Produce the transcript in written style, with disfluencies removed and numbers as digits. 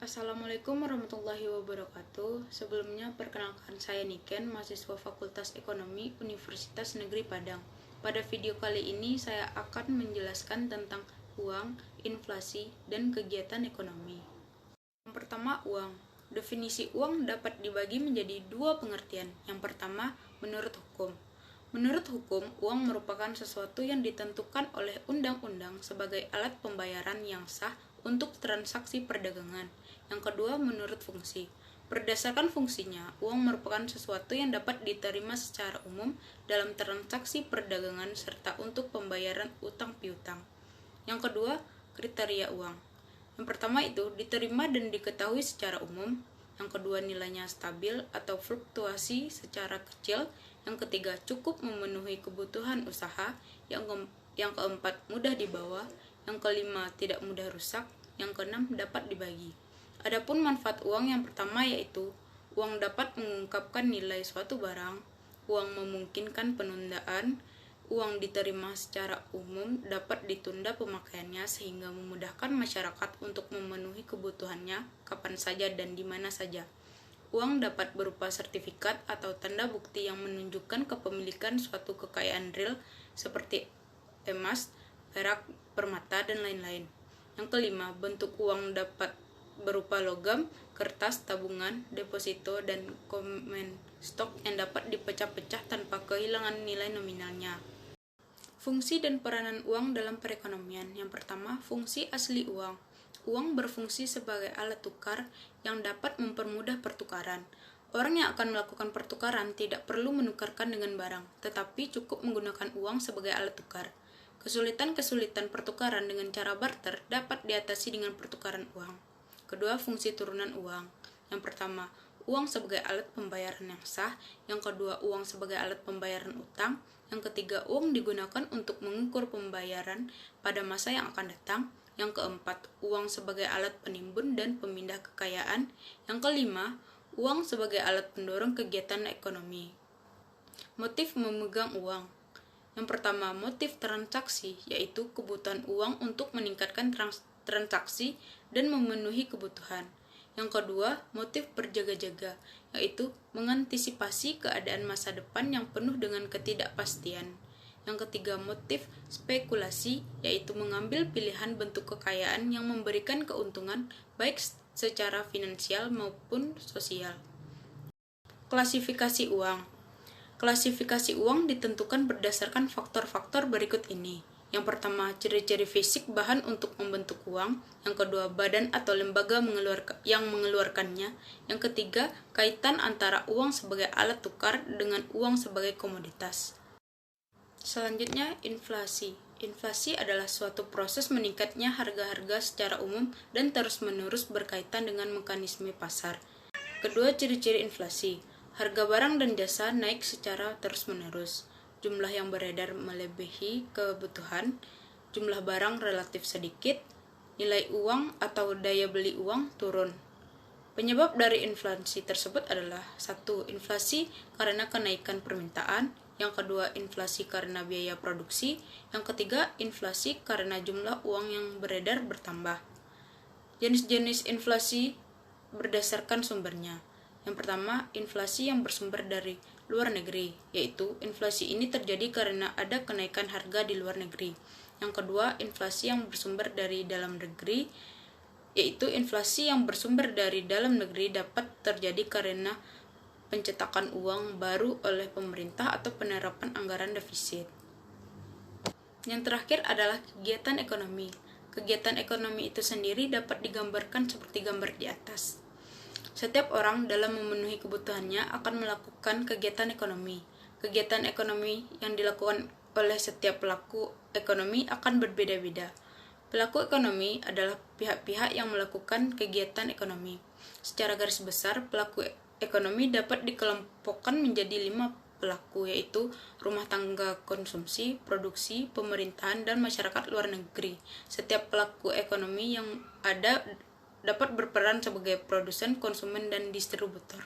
Assalamualaikum warahmatullahi wabarakatuh. Sebelumnya perkenalkan saya Niken, mahasiswa Fakultas Ekonomi Universitas Negeri Padang. Pada video kali ini saya akan menjelaskan tentang uang, inflasi, dan kegiatan ekonomi. Yang pertama, uang. Definisi uang dapat dibagi menjadi dua pengertian. Yang pertama, menurut hukum. Menurut hukum, uang merupakan sesuatu yang ditentukan oleh undang-undang sebagai alat pembayaran yang sah untuk transaksi perdagangan. Yang kedua, menurut fungsi. Berdasarkan fungsinya, uang merupakan sesuatu yang dapat diterima secara umum dalam transaksi perdagangan serta untuk pembayaran utang piutang. Yang kedua, kriteria uang. Yang pertama itu diterima dan diketahui secara umum. Yang kedua, nilainya stabil atau fluktuasi secara kecil. Yang ketiga, cukup memenuhi kebutuhan usaha. Yang keempat, mudah dibawa. Yang kelima, tidak mudah rusak. Yang keenam, dapat dibagi. Adapun manfaat uang yang pertama yaitu uang dapat mengungkapkan nilai suatu barang, uang memungkinkan penundaan, uang diterima secara umum dapat ditunda pemakaiannya sehingga memudahkan masyarakat untuk memenuhi kebutuhannya kapan saja dan di mana saja. Uang dapat berupa sertifikat atau tanda bukti yang menunjukkan kepemilikan suatu kekayaan real seperti emas, perak, permata, dan lain-lain. Yang kelima, bentuk uang dapat berupa logam, kertas, tabungan, deposito, dan common stock yang dapat dipecah-pecah tanpa kehilangan nilai nominalnya. Fungsi dan peranan uang dalam perekonomian. Yang pertama, fungsi asli uang. Uang berfungsi sebagai alat tukar yang dapat mempermudah pertukaran. Orang yang akan melakukan pertukaran tidak perlu menukarkan dengan barang, tetapi cukup menggunakan uang sebagai alat tukar. Kesulitan-kesulitan pertukaran dengan cara barter dapat diatasi dengan pertukaran uang. Kedua, fungsi turunan uang. Yang pertama, uang sebagai alat pembayaran yang sah. Yang kedua, uang sebagai alat pembayaran utang. Yang ketiga, uang digunakan untuk mengukur pembayaran pada masa yang akan datang. Yang keempat, uang sebagai alat penimbun dan pemindah kekayaan. Yang kelima, uang sebagai alat pendorong kegiatan ekonomi. Motif memegang uang. Yang pertama, motif transaksi, yaitu kebutuhan uang untuk meningkatkan transaksi dan memenuhi kebutuhan. Yang kedua, motif berjaga-jaga, yaitu mengantisipasi keadaan masa depan yang penuh dengan ketidakpastian. Yang ketiga, motif spekulasi, yaitu mengambil pilihan bentuk kekayaan yang memberikan keuntungan baik secara finansial maupun sosial. Klasifikasi uang. Klasifikasi uang ditentukan berdasarkan faktor-faktor berikut ini. Yang pertama, ciri-ciri fisik bahan untuk membentuk uang. Yang kedua, badan atau lembaga yang mengeluarkannya. Yang ketiga, kaitan antara uang sebagai alat tukar dengan uang sebagai komoditas. Selanjutnya, inflasi. Inflasi adalah suatu proses meningkatnya harga-harga secara umum dan terus-menerus berkaitan dengan mekanisme pasar. Kedua, ciri-ciri inflasi. Harga barang dan jasa naik secara terus-menerus. Jumlah yang beredar melebihi kebutuhan. Jumlah barang relatif sedikit. Nilai uang atau daya beli uang turun. Penyebab dari inflasi tersebut adalah 1. Inflasi karena kenaikan permintaan. Yang kedua, inflasi karena biaya produksi. Yang ketiga, inflasi karena jumlah uang yang beredar bertambah. Jenis-jenis inflasi berdasarkan sumbernya. Yang pertama, inflasi yang bersumber dari luar negeri, yaitu inflasi ini terjadi karena ada kenaikan harga di luar negeri. Yang kedua, inflasi yang bersumber dari dalam negeri, yaitu inflasi yang bersumber dari dalam negeri dapat terjadi karena pencetakan uang baru oleh pemerintah atau penerapan anggaran defisit. Yang terakhir adalah kegiatan ekonomi. Kegiatan ekonomi itu sendiri dapat digambarkan seperti gambar di atas. Setiap orang dalam memenuhi kebutuhannya akan melakukan kegiatan ekonomi. Kegiatan ekonomi yang dilakukan oleh setiap pelaku ekonomi akan berbeda-beda. Pelaku ekonomi adalah pihak-pihak yang melakukan kegiatan ekonomi. Secara garis besar, pelaku ekonomi dapat dikelompokkan menjadi 5 pelaku, yaitu rumah tangga konsumsi, produksi, pemerintahan, dan masyarakat luar negeri. Setiap pelaku ekonomi yang ada dapat berperan sebagai produsen, konsumen, dan distributor.